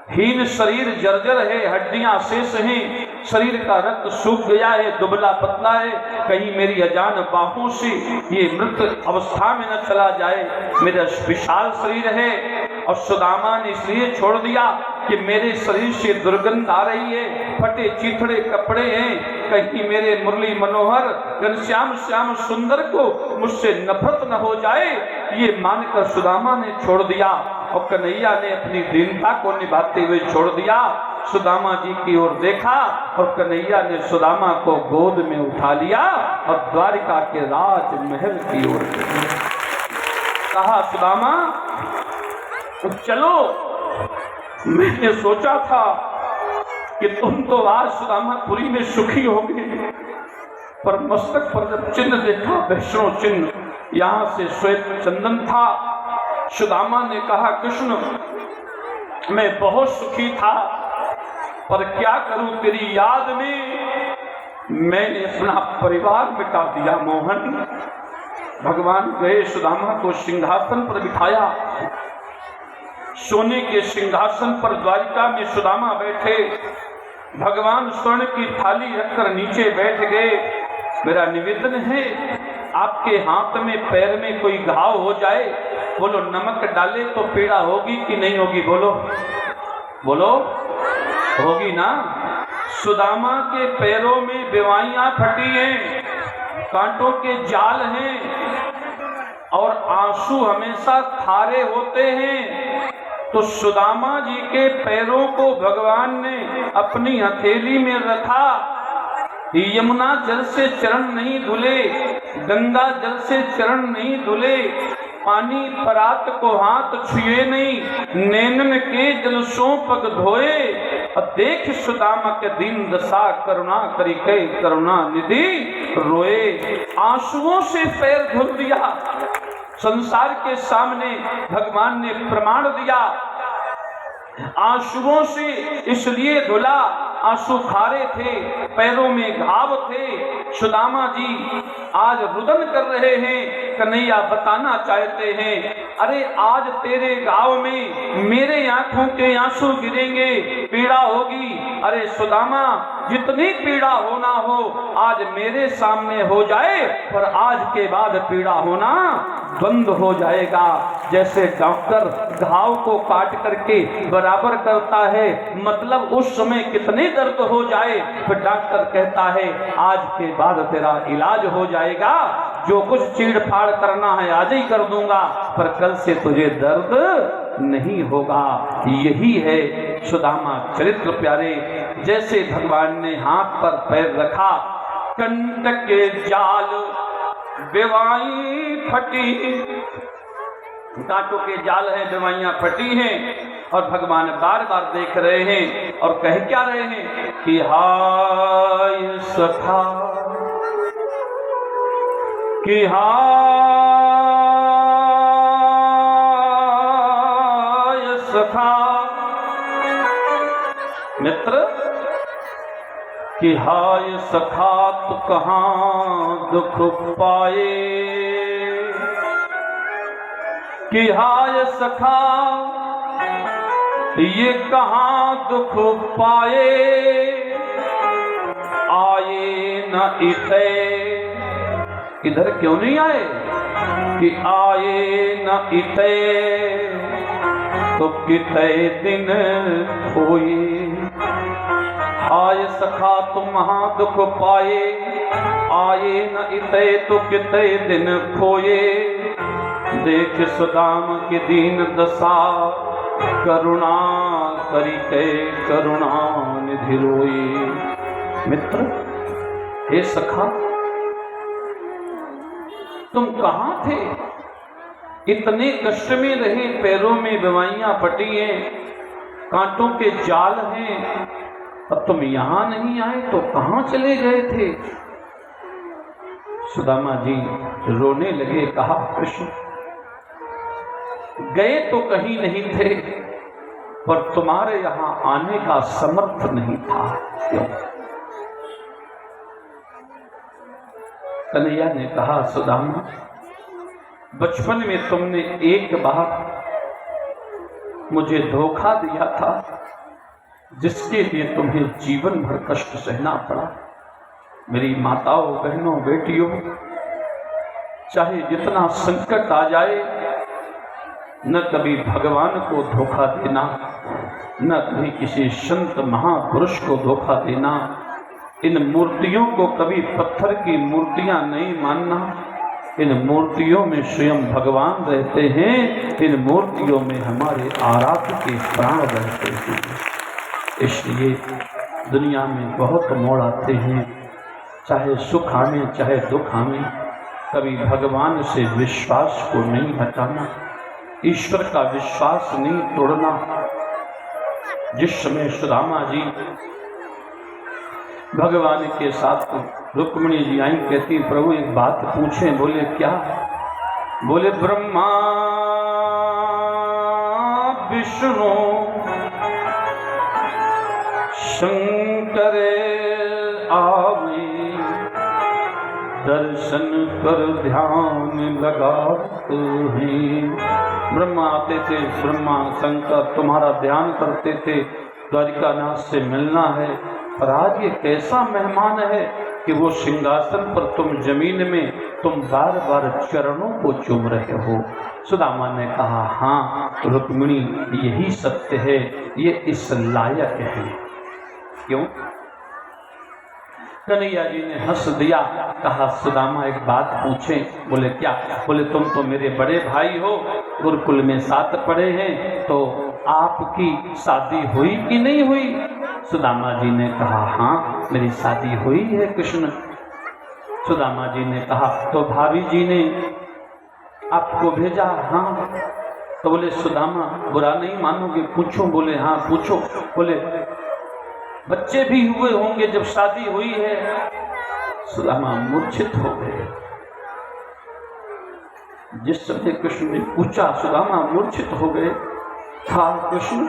हीन शरीर जर्जर है, हड्डियां शेष हैं, शरीर का रक्त सूख गया है, दुबला पतला है, कहीं मेरी अजान बाहों से ये मृत अवस्था में न चला जाए। मेरा विशाल शरीर है और सुदामा ने इसलिए छोड़ दिया कि मेरे शरीर से दुर्गंध आ रही है, फटे चीथड़े कपड़े हैं, कहीं मेरे मुरली मनोहर घनश्याम श्याम सुंदर को मुझसे नफरत न हो जाए, ये मानकर सुदामा ने छोड़ दिया। और कन्हैया ने अपनी दीनता को निभाते हुए छोड़ दिया। सुदामा जी की ओर देखा और कन्हैया ने सुदामा को गोद में उठा लिया और द्वारिका के राजमहल की ओर कहा, सुदामा चलो। मैंने सोचा था कि तुम तो आज सुदामापुरी में सुखी होगे, पर मस्तक पर जब चिन्ह देखा, वैष्णव चिन्ह, यहाँ से श्वेत चंदन था। सुदामा ने कहा, कृष्ण मैं बहुत सुखी था, पर क्या करूं, तेरी याद में मैंने अपना परिवार मिटा दिया। मोहन, भगवान गए, सुदामा को सिंहासन पर बिठाया। सोने के सिंहासन पर द्वारिका में सुदामा बैठे। भगवान स्वर्ण की थाली रखकर नीचे बैठ गए। मेरा निवेदन है, आपके हाथ में पैर में कोई घाव हो जाए, बोलो नमक डाले तो पीड़ा होगी कि नहीं होगी? बोलो बोलो, होगी ना। सुदामा के पैरों में बेवाइयां फटी हैं, कांटों के जाल हैं और आंसू हमेशा खारे होते हैं। तो सुदामा जी के पैरों को भगवान ने अपनी हथेली में रखा। यमुना जल से चरण नहीं धुले, गंगा जल से चरण नहीं धुले, पानी परात को हाथ छुए नहीं, नैनन के जल सो पग धोए। देख सुदामा के दीन दशा, करुणा करी के करुणा निधि रोए। आंसुओं से पैर धुल दिया। संसार के सामने भगवान ने प्रमाण दिया, आंसुओं से इसलिए धुला, आंसू खारे थे, पैरों में घाव थे। सुदामा जी आज रुदन कर रहे हैं, कन्हैया बताना चाहते हैं, अरे आज तेरे गांव में मेरे आंखों के आंसू गिरेंगे, पीड़ा होगी। अरे सुदामा जितनी पीड़ा होना हो आज मेरे सामने हो जाए, पर आज के बाद पीड़ा होना बंद हो जाएगा। जैसे डॉक्टर घाव को काट करके बराबर करता है, मतलब उस समय कितने दर्द हो जाए, फिर डॉक्टर कहता है आज के बाद तेरा इलाज हो जाएगा, जो कुछ चीड़ फाड़ करना है आज ही कर दूंगा, पर कल से तुझे दर्द नहीं होगा। यही है सुदामा चरित्र प्यारे। जैसे भगवान ने हाथ पर पैर रखा, कंटक के जाल बेवाई फटी, कांटों के जाल हैं, बेवाइयां फटी हैं, और भगवान बार बार देख रहे हैं और कह क्या रहे हैं कि हाय सखा, कि हाय सखा मित्र, कि हाय सखा तू कहाँ दुख पाए, कि हाय सखा ये कहाँ दुख पाए, आए न इते, इधर क्यों नहीं आए, कि आए न इते तो किते दिन खोए। हाय सखा तुम महा दुख पाए, आए न इते तो किते दिन खोए। देख सुदाम की दीन दशा, करुणा करी के करुणा निधि रोए। मित्र, हे सखा, तुम कहाँ थे? इतने कष्ट में रहे, पैरों में बीमारियां फटी हैं, कांटों के जाल हैं, अब तुम यहां नहीं आए तो कहां चले गए थे? सुदामा जी रोने लगे, कहा कृष्ण गए तो कहीं नहीं थे, पर तुम्हारे यहां आने का समर्थ नहीं था। क्यों? कन्हैया ने कहा सुदामा, बचपन में तुमने एक बार मुझे धोखा दिया था, जिसके लिए तुम्हें जीवन भर कष्ट सहना पड़ा। मेरी माताओं, बहनों, बेटियों, चाहे जितना संकट आ जाए, न कभी भगवान को धोखा देना, न कभी किसी संत महापुरुष को धोखा देना। इन मूर्तियों को कभी पत्थर की मूर्तियां नहीं मानना। इन मूर्तियों में स्वयं भगवान रहते हैं, इन मूर्तियों में हमारे आराध्य के प्राण रहते हैं। इसलिए दुनिया में बहुत मोड़ आते हैं, चाहे सुख आने चाहे दुख आने, कभी भगवान से विश्वास को नहीं हटाना, ईश्वर का विश्वास नहीं तोड़ना। जिस समय सुदामा जी भगवान के साथ रुक्मिणी जी आई, कहती प्रभु एक बात पूछें। बोले क्या? बोले ब्रह्मा विष्णु शंकर आवे, दर्शन कर ध्यान लगाते हैं। ब्रह्मा आते थे, ब्रह्मा शंकर तुम्हारा ध्यान करते थे, द्वारिकानाथ से मिलना है। पर आज ये कैसा मेहमान है कि वो सिंहासन पर, तुम जमीन में, तुम बार बार चरणों को चूम रहे हो। सुदामा ने कहा हाँ रुक्मिणी, यही सत्य है, ये इस लायक है। क्यों? कन्हैया जी ने हंस दिया, कहा सुदामा एक बात पूछें। बोले क्या? बोले तुम तो मेरे बड़े भाई हो, गुरुकुल में साथ पढ़े हैं, तो आपकी शादी हुई कि नहीं हुई? सुदामा जी ने कहा हाँ मेरी शादी हुई है कृष्ण। सुदामा जी ने कहा तो भाभी जी ने आपको भेजा? हाँ। तो बोले सुदामा बुरा नहीं मानोगे, पूछो? बोले हाँ पूछो। बोले बच्चे भी हुए होंगे जब शादी हुई है? सुदामा मूर्छित हो गए। जिस समय कृष्ण ने पूछा सुदामा मूर्छित हो गए। था कृष्ण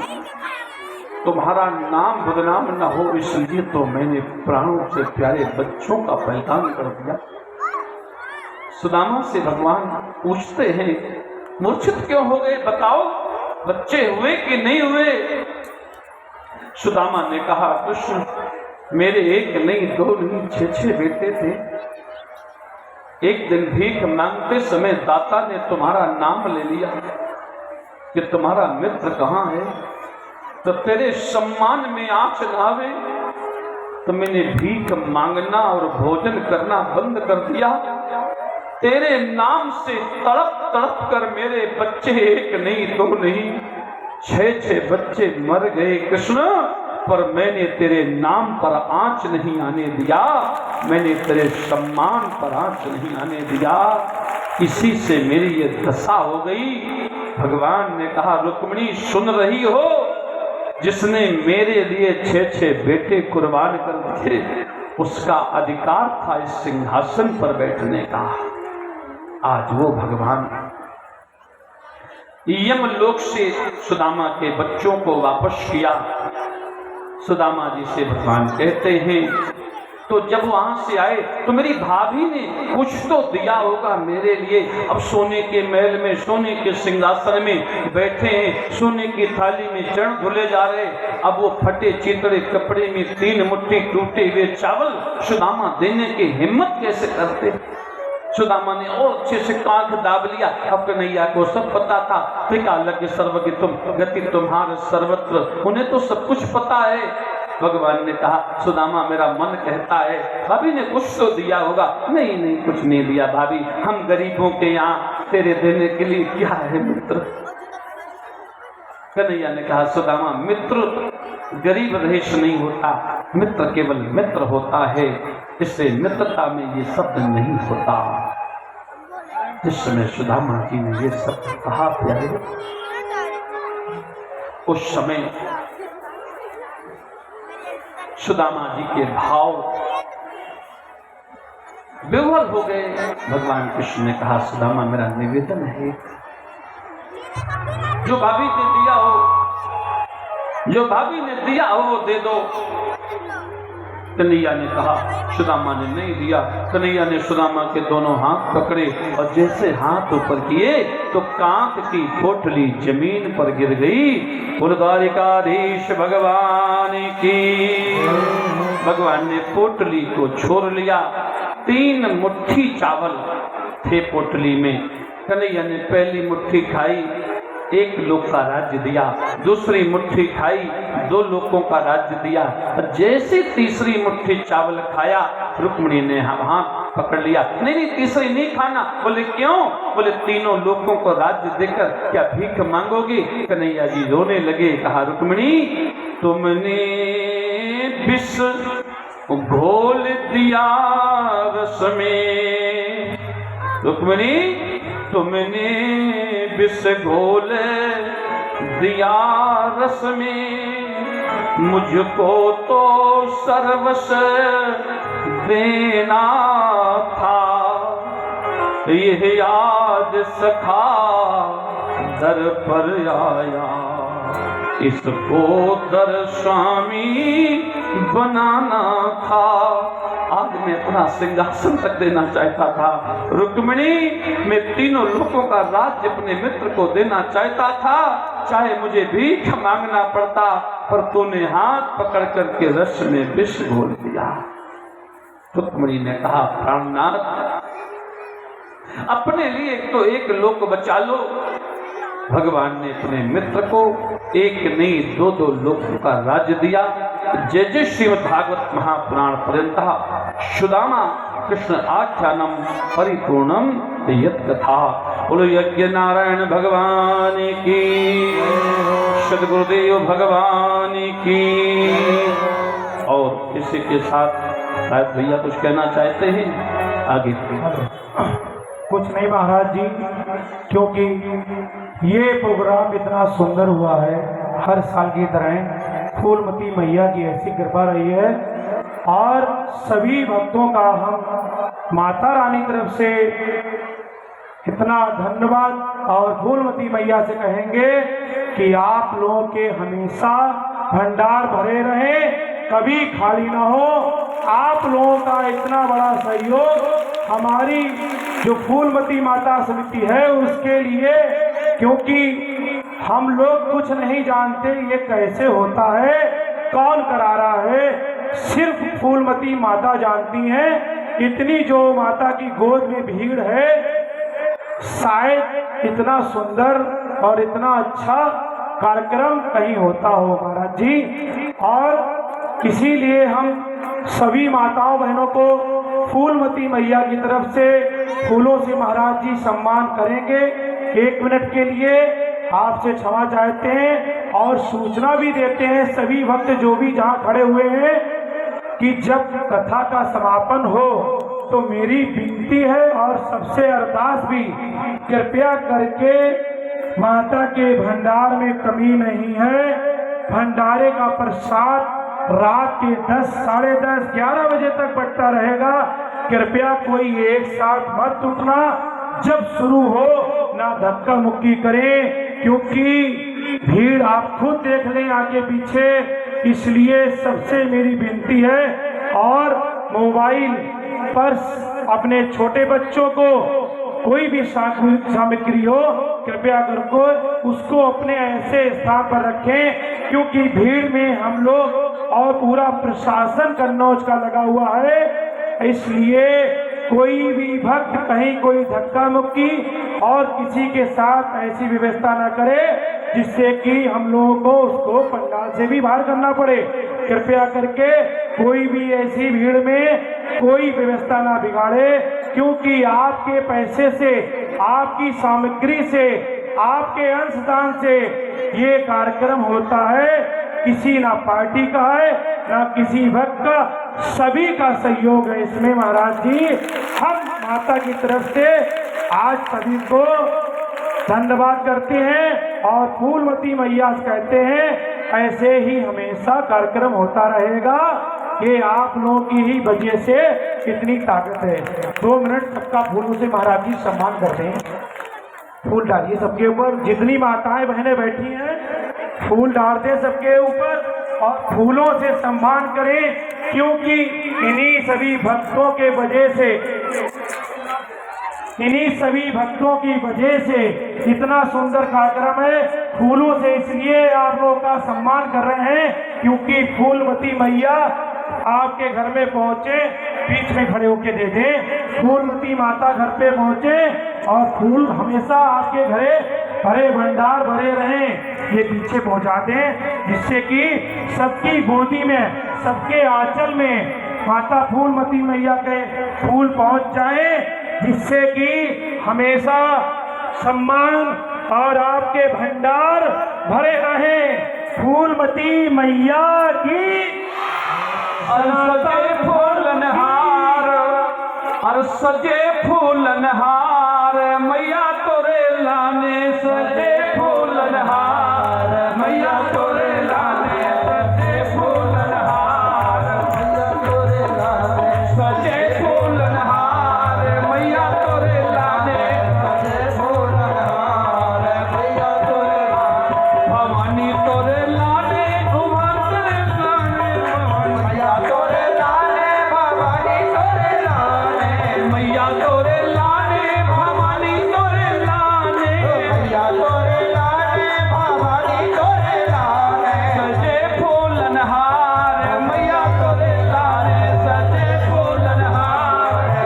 तुम्हारा नाम बदनाम न हो इसलिए तो मैंने प्राणों से प्यारे बच्चों का बलिदान कर दिया। सुदामा से भगवान पूछते हैं मूर्छित क्यों हो गए, बताओ बच्चे हुए कि नहीं हुए? सुदामा ने कहा कृष्ण मेरे एक नहीं दो नहीं 6 बेटे थे। एक दिन भीख मांगते समय दाता ने तुम्हारा नाम ले लिया कि तुम्हारा मित्र कहाँ है, तो तेरे सम्मान में आंच न आवे तो मैंने भीख मांगना और भोजन करना बंद कर दिया। तेरे नाम से तड़प तड़प कर मेरे बच्चे एक नहीं दो नहीं 6 बच्चे मर गए कृष्ण, पर मैंने तेरे नाम पर आंच नहीं आने दिया, मैंने तेरे सम्मान पर आंच नहीं आने दिया, इसी से मेरी ये दशा हो गई। भगवान ने कहा रुक्मिणी सुन रही हो, जिसने मेरे लिए 6 बेटे कुर्बान कर दिए उसका अधिकार था इस सिंहासन पर बैठने का। आज वो भगवान यमलोक से सुदामा के बच्चों को वापस किया। सुदामा जी से भगवान कहते हैं तो जब वहां से आए तो मेरी भाभी ने कुछ तो दिया होगा मेरे लिए। अब सोने के महल में सोने के सिंहासन में बैठे हैं, सोने की थाली में चरण धुले जा रहे। अब वो फटे चितड़े कपड़े में 3 मुट्ठी टूटे हुए चावल सुदामा देने की हिम्मत कैसे करते? सुदामा ने और अच्छे से कांख दाब लिया। अब कन्हैया को सब पता था, त्रिकालज्ञ सर्वज्ञ तुम, गति तुम्हारे सर्वत्र, उन्हें तो सब कुछ पता है। भगवान ने कहा सुदामा मेरा मन कहता है भाभी ने कुछ तो दिया होगा। नहीं नहीं कुछ नहीं दिया भाभी, हम गरीबों के यहाँ तेरे देने के लिए क्या है मित्र। कन्हैया ने कहा सुदामा मित्र गरीब रहीश नहीं होता, मित्र केवल मित्र होता है, इससे मित्रता में ये शब्द नहीं होता। जिस समय सुदामा जी ने ये शब्द कहा प्यारे, उस समय सुदामा जी के भाव विवल हो गए। भगवान कृष्ण ने कहा सुदामा मेरा निवेदन है, जो भाभी ने दिया हो, जो भाभी ने दिया हो वो दे दो। कन्हैया ने कहा सुदामा ने नहीं दिया। कन्हैया ने सुदामा के दोनों हाथ पकड़े और जैसे हाथ ऊपर किए तो कांच की पोटली जमीन पर गिर गई। द्वारिकाधीश भगवान की। भगवान ने पोटली को छोड़ लिया। 3 मुट्ठी चावल थे पोटली में। कन्हैया ने पहली मुट्ठी खाई, 1 लोक का राज्य दिया। दूसरी मुट्ठी खाई, 2 लोकों का राज्य दिया। और जैसे तीसरी मुट्ठी चावल खाया रुक्मिणी ने हाथ पकड़ लिया। नहीं तीसरी नहीं खाना। बोले क्यों? बोले 3 लोकों को राज्य देकर क्या भीख मांगोगी? कन्हैया जी रोने लगे। कहा रुक्मिणी तुमने विष घोल दिया रस में, रुक्मिणी तुमने विष घोल दिया रस में, मुझको तो सर्वस देना था। यह याद सखा दर पर आया, इसको दर स्वामी बनाना था। आज मैं अपना सिंहासन तक देना चाहता था रुक्मिणी, मैं 3 लोगों का राज्य अपने मित्र को देना चाहता था, चाहे मुझे भीख मांगना पड़ता, पर तूने हाथ पकड़ करके रस में विष घोल दिया। रुक्मिणी ने कहा प्राणनाथ अपने लिए तो 1 लोक बचा लो। भगवान ने अपने मित्र को 1 नहीं 2 लोकों का राज्य दिया। जय जय श्रीमद् भागवत महापुराण पर्यंत सुदामा कृष्ण आख्यानम परिपूर्णम यत् कथा। बोलो यज्ञ नारायण भगवान की, सदगुरुदेव भगवान की। और इसी के साथ शायद भैया कुछ कहना चाहते हैं, आगे कुछ नहीं महाराज जी, क्योंकि ये प्रोग्राम इतना सुंदर हुआ है, हर साल की तरह फूलमती मैया की ऐसी कृपा रही है और सभी भक्तों का हम माता रानी तरफ से इतना धन्यवाद और फूलमती मैया से कहेंगे कि आप लोगों के हमेशा भंडार भरे रहे, कभी खाली ना हो। आप लोगों का इतना बड़ा सहयोग हमारी जो फूलमती माता समिति है उसके लिए, क्योंकि हम लोग कुछ नहीं जानते ये कैसे होता है, कौन करा रहा है, सिर्फ फूलमती माता जानती हैं। इतनी जो माता की गोद में भीड़ है, शायद इतना सुंदर और इतना अच्छा कार्यक्रम कहीं होता हो महाराज जी। और इसीलिए हम सभी माताओं बहनों को फूलमती मैया की तरफ से फूलों से महाराज जी सम्मान करेंगे। 1 मिनट के लिए आपसे क्षमा चाहते हैं और सूचना भी देते हैं सभी भक्त जो भी जहाँ खड़े हुए हैं कि जब कथा का समापन हो तो मेरी विनती है और सबसे अरदास भी, कृपया करके माता के भंडार में कमी नहीं है। भंडारे का प्रसाद रात के 10, साढ़े 10, 11 बजे तक बंटता रहेगा। कृपया कोई एक साथ मत उठना, जब शुरू हो ना धक्का मुक्की करें, क्योंकि भीड़ आप खुद देख लें आगे पीछे। इसलिए सबसे मेरी विनती है, और मोबाइल पर अपने छोटे बच्चों को कोई भी सामग्री हो कृपया करके उसको अपने ऐसे स्थान पर रखें, क्योंकि भीड़ में हम लोग और पूरा प्रशासन कन्नौज का लगा हुआ है। इसलिए कोई भी भक्त कहीं कोई धक्का मुक्की और किसी के साथ ऐसी व्यवस्था ना करे जिससे कि हम लोगों को उसको पंडाल से भी बाहर करना पड़े। कृपया करके कोई भी ऐसी भीड़ में कोई व्यवस्था ना बिगाड़े, क्योंकि आपके पैसे से, आपकी सामग्री से, आपके अंशदान से ये कार्यक्रम होता है। किसी ना पार्टी का है ना किसी भक्त का, सभी का सहयोग है इसमें महाराज जी। हम माता की तरफ से आज सभी को धन्यवाद करते हैं और फूलमती मैया कहते हैं ऐसे ही हमेशा कार्यक्रम होता रहेगा। ये आप लोगों की ही वजह से इतनी ताकत है। 2 मिनट सबका फूलों से महाराज जी सम्मान करते हैं। फूल डालिए सबके ऊपर, जितनी माताएं बहनें बैठी हैं फूल डालते सबके ऊपर और फूलों से सम्मान करें, क्योंकि इन्हीं सभी भक्तों के वजह से, इन्हीं सभी भक्तों की वजह से इतना सुंदर कार्यक्रम है। फूलों से इसलिए आप लोगों का सम्मान कर रहे हैं क्योंकि फूलमती मैया आपके घर में पहुंचे, बीच में खड़े होके दे दें। फूलमती माता घर पे पहुंचे और फूल हमेशा आपके घरे भरे भंडार भरे रहें, ये पीछे पहुंचा दें, जिससे कि सबकी गोदी में, सबके आंचल में माता फूलमती मैया के फूल पहुंच जाए, जिससे कि हमेशा सम्मान और आपके भंडार भरे रहें। फूलमती मैया की सजे फूलनहार, और सजे फूलनहार मैया तोरे लाने, सजे फूलनहार मैया तोरे लाने, सजे फूलनहार मैया तोरे लाने, सजे फूलनहार मैया तोरे लाने, सजे फूलनहार मैया तोरे लाने, भवानी तोरे लाने, उमा तोरे लाने, मैया तोरे लाने, भवानी तोरे लाने, मैया तोरे लाने, भवानी तोरे लाने, मैया तोरे लाने, भवानी तोरे लाने, सजे फूलनहार मैया तोरे लाने, सजे फूलनहार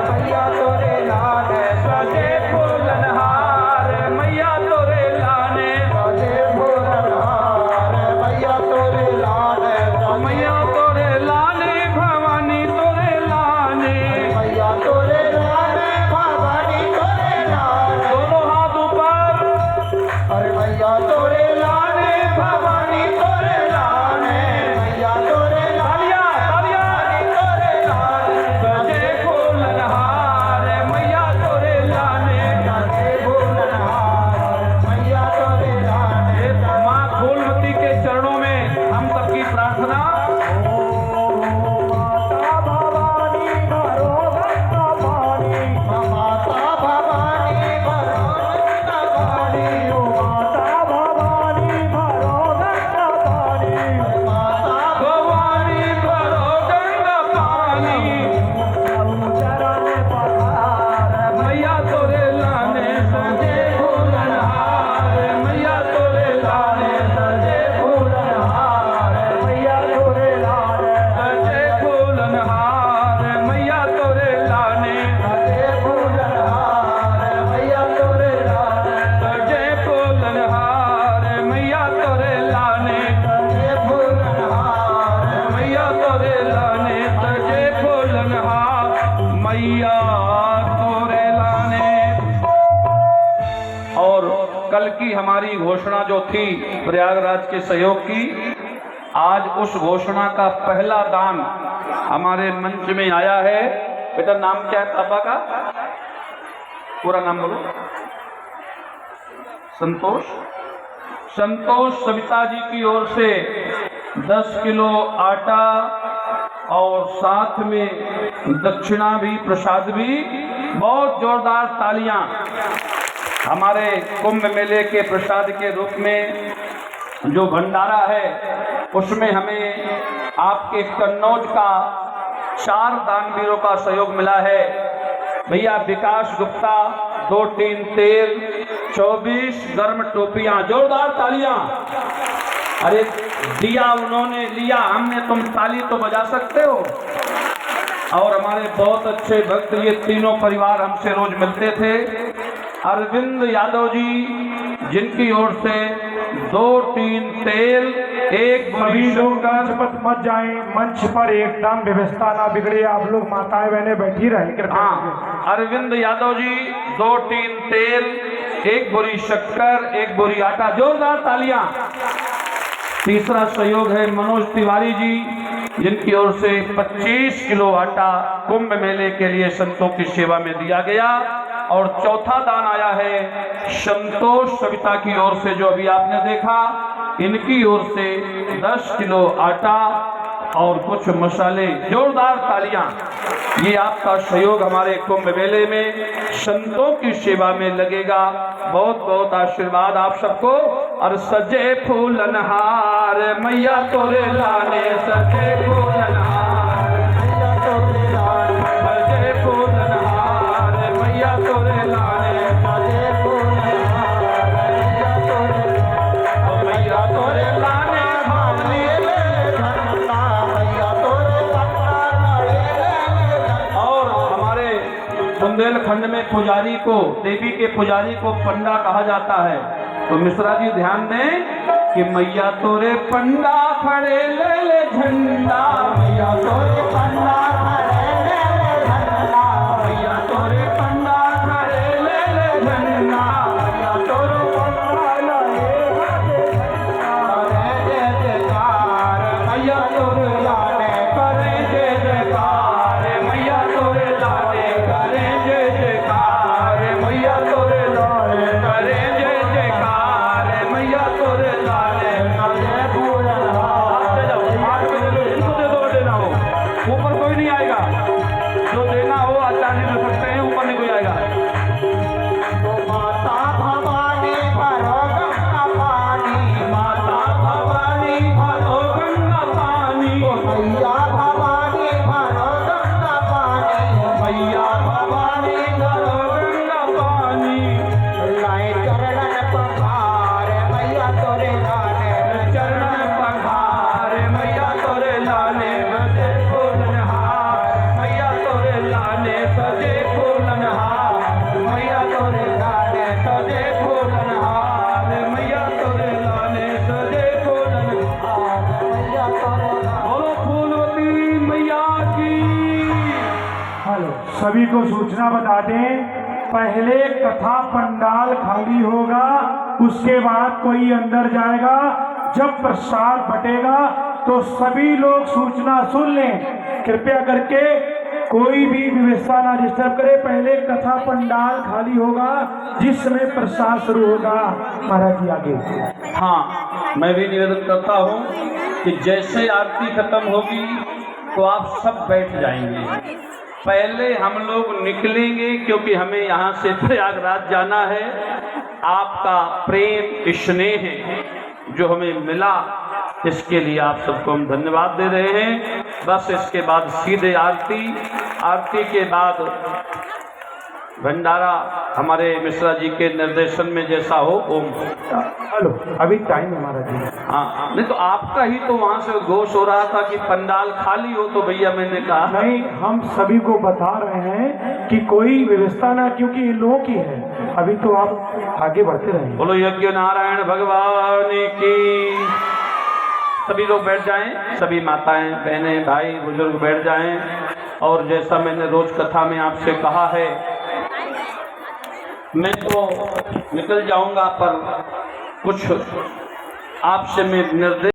मैया तोरे लाने। और कल की हमारी घोषणा जो थी प्रयागराज के सहयोग की, आज उस घोषणा का पहला दान हमारे मंच में आया है। बेटा नाम क्या है पापा का? पूरा नाम बोलो। संतोष। संतोष सविता जी की ओर से 10 किलो आटा और साथ में दक्षिणा भी, प्रसाद भी। बहुत जोरदार तालियां। हमारे कुंभ मेले के प्रसाद के रूप में जो भंडारा है उसमें हमें आपके कन्नौज का 4 दानवीरों का सहयोग मिला है। भैया विकास गुप्ता 2 टीन तेल, 24 गर्म टोपियां। जोरदार तालियां। अरे दिया उन्होंने लिया, हमने, तुम ताली तो बजा सकते हो। और हमारे बहुत अच्छे भक्त ये तीनों परिवार हमसे रोज मिलते थे। अरविंद यादव जी जिनकी ओर से 2 टीन तेल, 1 सभी लोग मंच मत जाएं, मंच पर एकदम व्यवस्था ना बिगड़े, आप लोग माताएं बहनें बैठी रहें। हाँ, अरविंद यादव जी 2 टीन तेल, 1 बोरी शक्कर, 1 बोरी आटा। जोरदार तालियां। तीसरा सहयोग है मनोज तिवारी जी जिनकी ओर से 25 किलो आटा कुंभ मेले के लिए संतों की सेवा में दिया गया। और चौथा दान आया है संतोष सविता की ओर से, जो अभी आपने देखा। इनकी ओर से 10 किलो आटा और कुछ मसाले। जोरदार तालियां। ये आपका सहयोग हमारे कुंभ मेले में संतों की सेवा में लगेगा। बहुत बहुत आशीर्वाद आप सबको। और सजे फूलनहार मैया तोरे लाने, सजे फूलनहार मैया तोरे लाने, सजे फूलनहार मैया तोरे लाने, सजे फूलनहार मैया तोरे लाने, मैया तोरे लाने भावनी ले झंडा, मैया तोरे झंडा ले। और हमारे बुंदेलखंड में पुजारी को, देवी के पुजारी को पंडा कहा जाता है। तो मिश्रा जी ध्यान दें कि मैया तोरे पंडा खड़े ले ले झंडा, मैया तोरे पंडा खड़े ले ले झंडा, मैया तोरे पंडा खड़े ले ले झंडा, मैया तोरे पंडा करे जय जयकार, मैया तोरे लाने करे जय जयकार, मैया तोरे लाने करे जय जयकार, मैया तोरे लाने करे जय जयकार, मैया तोरे लाने करे फूलनहार। इनको दे दो, देना हो ऊपर कोई नहीं आएगा, जो देना हो आचार्य दे सकते हैं, ऊपर नहीं कोई आएगा। माता भवानी भरो गंगा पानी, माता भवानी भरो गंगा पानी, मैया भवानी भरो गंगा पानी, मैया भवानी भरो गंगा पानी। लाए चरणन पखार मैया तोरे लाने, चरणन पखार मैया तोरे लाने, सजे फूलनहार मैया तोरे लाने, सजे फूलनहार मैया तोरे लाने, सजे फूलनहार मैया तोरे लाने, सजे फूलनहार मैया तोरे लाने। बोलो फूलवती मैया की। हेलो, सभी को सूचना बता दें, पहले कथा पंडाल खाली होगा, उसके बाद कोई अंदर जाएगा। जब प्रसाद बटेगा तो सभी लोग सूचना सुन लें, कृपया करके कोई भी व्यवस्था ना डिस्टर्ब करे। पहले कथा पंडाल खाली होगा, जिस समय प्रसाद शुरू होगा। महाराज जी आगे। हाँ, मैं भी निवेदन करता हूँ कि जैसे आरती खत्म होगी तो आप सब बैठ जाएंगे। पहले हम लोग निकलेंगे क्योंकि हमें यहाँ से प्रयागराज जाना है। आपका प्रेम स्नेह जो हमें मिला, इसके लिए आप सबको हम धन्यवाद दे रहे हैं। बस इसके बाद सीधे आरती, आरती के बाद भंडारा हमारे मिश्रा जी के निर्देशन में जैसा हो। ओम। हेलो, अभी टाइम है महाराज जी। हाँ, नहीं तो आपका ही तो वहाँ से घोष हो रहा था कि पंडाल खाली हो, तो भैया मैंने कहा नहीं, हम सभी को बता रहे हैं कि कोई व्यवस्था ना, क्योंकि इन लोगों की है। अभी तो आप आगे बढ़ते रहेंगे। बोलो यज्ञ नारायण भगवान की। सभी लोग बैठ जाएं, सभी माताएं, बहनें, भाई, बुजुर्ग बैठ जाएं। और जैसा मैंने रोज कथा में आपसे कहा है, मैं तो निकल जाऊंगा, पर कुछ आपसे मैं निर्देश